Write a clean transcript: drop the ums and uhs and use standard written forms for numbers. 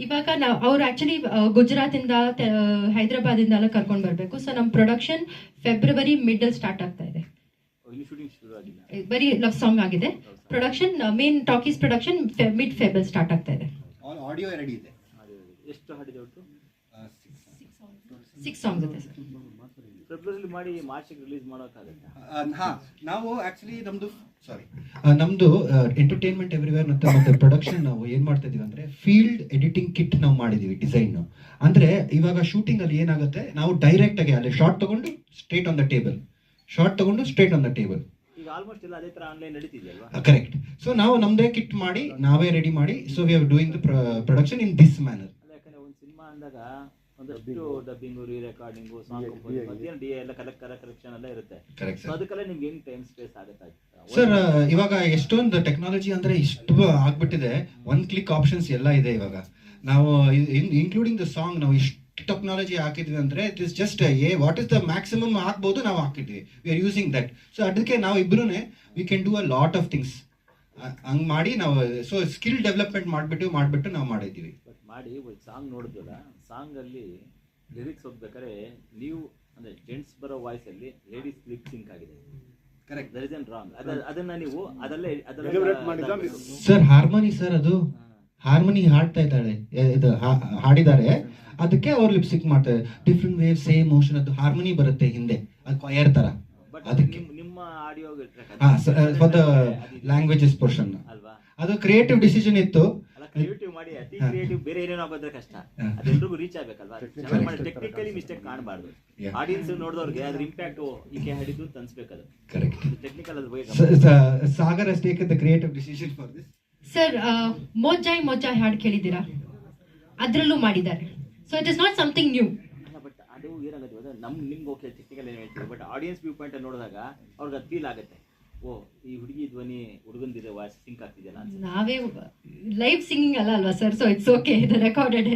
ಇವಾಗ ನಾವು ಅವ್ರು ಆ್ಯಕ್ಚುಲಿ ಗುಜರಾತಿಂದ ಹೈದರಾಬಾದಿಂದ ಎಲ್ಲ ಕರ್ಕೊಂಡು ಬರಬೇಕು. ಸೊ ನಮ್ಮ ಪ್ರೊಡಕ್ಷನ್ ಫೆಬ್ರವರಿ ಮಿಡಲ್ ಸ್ಟಾರ್ಟ್ ಆಗ್ತಾ ಇದೆ. ಬರೀ ಲವ್ ಸಾಂಗ್ ಆಗಿದೆ. Production main talkies production mid February start ಆಗ್ತಾ ಇದೆ. ಆಡಿಯೋ ರೆಡಿ ಇದೆ. ಎಷ್ಟು ಹಾಡಿದೆ ಒಟ್ಟು? 6 ಸಾಂಗ್ಸ್ ಇದೆ ಸರ್. ಫೆಬ್ರವರಿ ಮಾಡಿ ಮಾರ್ಚ್ಗೆ ರಿಲೀಸ್ ಮಾಡೋಕ್ಕಾಗುತ್ತೆ? ಹಾ, ನಾವು ಆಕ್ಚುಲಿ ನಮ್ದು ಎಂಟರ್ಟೈನ್ಮೆಂಟ್ ಎವ್ರಿವೇರ್ ಮತ್ತೆ ಪ್ರೊಡಕ್ಷನ್ ನಾವು ಏನ್ ಮಾಡ್ತಾ ಇದೀವಿ ಅಂದ್ರೆ ಫೀಲ್ಡ್ ಎಡಿಟಿಂಗ್ ಕಿಟ್ ನಾವು ಮಾಡಿದೀವಿ ಡಿಸೈನ್. ಅಂದ್ರೆ ಇವಾಗ ಶೂಟಿಂಗ್ ಅಲ್ಲಿ ಏನಾಗುತ್ತೆ, ನಾವು ಡೈರೆಕ್ಟ್ ಆಗಿ ಅಲ್ಲಿ ಶಾರ್ಟ್ ತಗೊಂಡು ಸ್ಟ್ರೇಟ್ ಆನ್ ದ ಟೇಬಲ್, ಈಗ ಆಲ್ಮೋಸ್ಟ್ ಎಲ್ಲ ಅದೇ ತರ ಆನ್ಲೈನ್ ನಡೀತಿದೆಯಲ್ವಾ? ಕರೆಕ್ಟ್. ಸೊ ನಾವು ನಮ್ದೇ ಕಿಟ್ ಮಾಡಿ ನಾವೇ ರೆಡಿ ಮಾಡಿ, so we are doing the production in this manner. ಯಾಕಂದ್ರೆ ಒಂದು ಸಿನಿಮಾ ಅಂದಾಗ ಒಂದಷ್ಟು ಡಬ್ಬಿಂಗು, ರೀ ರೆಕಾರ್ಡಿಂಗು, ಸಾಂಗ್ ಕಂಪೋಸಿಂಗ್ ಮತ್ತೇನು ಡಿ ಎಲ್ಲ ಕಲೆಕ್ಷನ್ ಎಲ್ಲ ಇರುತ್ತೆ. ಸೊ ಅದಕ್ಕೆಲ್ಲ ನಿಮ್ಗೆ ಹೆಂಗ್ ಟೈಮ್ ಸ್ಪೇಸ್ ಆಗುತ್ತೆ ಸರ್? ಇವಾಗ ಎಷ್ಟೊಂದು ಟೆಕ್ನಾಲಜಿ ಅಂದ್ರೆ ಇಷ್ಟು ಆಗ್ಬಿಟ್ಟಿದೆ, ಒನ್ ಕ್ಲಿಕ್ ಆಪ್ಷನ್ಸ್ ಎಲ್ಲ ಇದೆ ಇವಾಗ. ನಾವು ಇನ್ಕ್ಲೂಡಿಂಗ್ ದ ಸಾಂಗ್ ನಾವು ಇಷ್ಟು ಟೆಕ್ನಾಲಜಿ ಹಾಕಿದ್ವಿ ಅಂದ್ರೆ it is just what is the maximum ಹಾಕ್ಬೋದು ನಾವು ಹಾಕಿದ್ವಿ. We are using that. So ಅದಕ್ಕೆ ನಾವು ಇಬ್ರು we can do a lot of things ಹಂಗ್ ಮಾಡಿ ನಾವು ಸೊ ಸ್ಕಿಲ್ ಡೆವಲಪ್ಮೆಂಟ್ ಮಾಡ್ಬಿಟ್ಟು ನಾವು ಮಾಡಿದ್ದೀವಿ. ಬಟ್ ಮಾಡಿ ಒಂದು ಸಾಂಗ್ ನೋಡಿದ್ವಲ್ಲ, ಸಾಂಗ್ ಅಲ್ಲಿ ಲಿರಿಕ್ಸ್ ಹೋಗ್ಬೇಕಾದ್ರೆ ನೀವು ಅಂದ್ರೆ ಜೆಂಟ್ಸ್ ಬರೋ ವಾಯ್ಸ್ ಅಲ್ಲಿ ಲೇಡೀಸ್ ಲಿಪ್ ಸಿಂಕ್ ಆಗಿದೆ. Correct. There is an wrong. ಅದನ್ನ ನೀವು ಸರ್ ಹಾರ್ಮೋನಿ ಸರ್, ಅದು ಹಾರ್ಮೋನಿ ಹಾಡ್ತಾ ಇದ್ದಾಳೆ, ಇದು ಹಾಡಿದ್ದಾರೆ, ಅದಕ್ಕೆ ಅವ್ರು ಲಿಪ್ಸಿಕ್ ಮಾಡ್ತಾರೆ. ಡಿಫ್ರೆಂಟ್ ವೇವ್ ಸೇಮ್ ಮೋಷನ್, ಅದು ಹಾರ್ಮೋನಿ ಬರುತ್ತೆ ಹಿಂದೆ, ಅದು ಕ್ವಯರ್ ತರ. ಅದಕ್ಕೆ ನಿಮ್ಮ audio for the languages portion ಅಲ್ವಾ? ಅದು ಕ್ರಿಯೇಟಿವ್ ಡಿಸಿಷನ್ ಇತ್ತು. ಅಲ್ಲ, ಕ್ರಿಯೇಟಿವ್ ಮಾಡಿ ಅತಿ ಕ್ರಿಯೇಟಿವ್ ಬೇರೆ ಏನೇನೋ ಆಗೋದ್ರೆ ಕಷ್ಟ. ಅದೆಲ್ಲರಿಗೂ ರೀಚ್ ಆಗ್ಬೇಕಲ್ವಾ? ಚೆನ್ನಾಗಿ ಮಾಡಿ ಟೆಕ್ನಿಕಲಿ ಮಿಸ್ಟೇಕ್ ಕಾಣಬಾರ್ದು. ಆಡಿಯನ್ಸ್ ನೋಡಿದವ್ರಿಗೆ ಅದ್ರ ಇಂಪ್ಯಾಕ್ಟ್ ಈಕೆ ಹಾಡಿದ್ದು ಅಂತ ಅನ್ಸ್ಬೇಕದು. ಕರೆಕ್ಟ್. ಟೆಕ್ನಿಕಲ್ ಅದು Sagar has taken the creative decision for this. Sir ಮೊಜ್ಜಾಯ್ ಹಾಡು ಕೇಳಿದ್ದೀರಾ? ಅದ್ರಲ್ಲೂ ಮಾಡಿದ್ದಾರೆ. So it is not something new. But ಅದು ಏನಾಗುತ್ತೆ ಗೊತ್ತಾ, ನಿಮ್ಗೆ ಓಕೆ ಟೆಕ್ನಿಕಲ್ ಏನು ಹೇಳ್ತೀವಿ, ಬಟ್ ಆಡಿಯನ್ಸ್ ವ್ಯೂ ಪಾಯಿಂಟ್ ಅಲ್ಲಿ ನೋಡಿದಾಗ ಅವ್ರಿಗೆ ಅದು ಫೀಲ್ ಆಗುತ್ತೆ, ಓ ಈ ಹುಡುಗಿ ಧ್ವನಿ ಹುಡುಗಂದಿದೆ ವಾಯ್ಸ್ ಸಿಂಕ್ ಆಗ್ತಿದೆಯಲ್ಲ. ನಾವೇ ಲೈವ್ ಸಿಂಗಿಂಗ್ ಅಲ್ವಾ ಸರ್? ಸೊ ಇಟ್ಸ್ ಓಕೆ, ಇದು ರೆಕಾರ್ಡೆಡ್.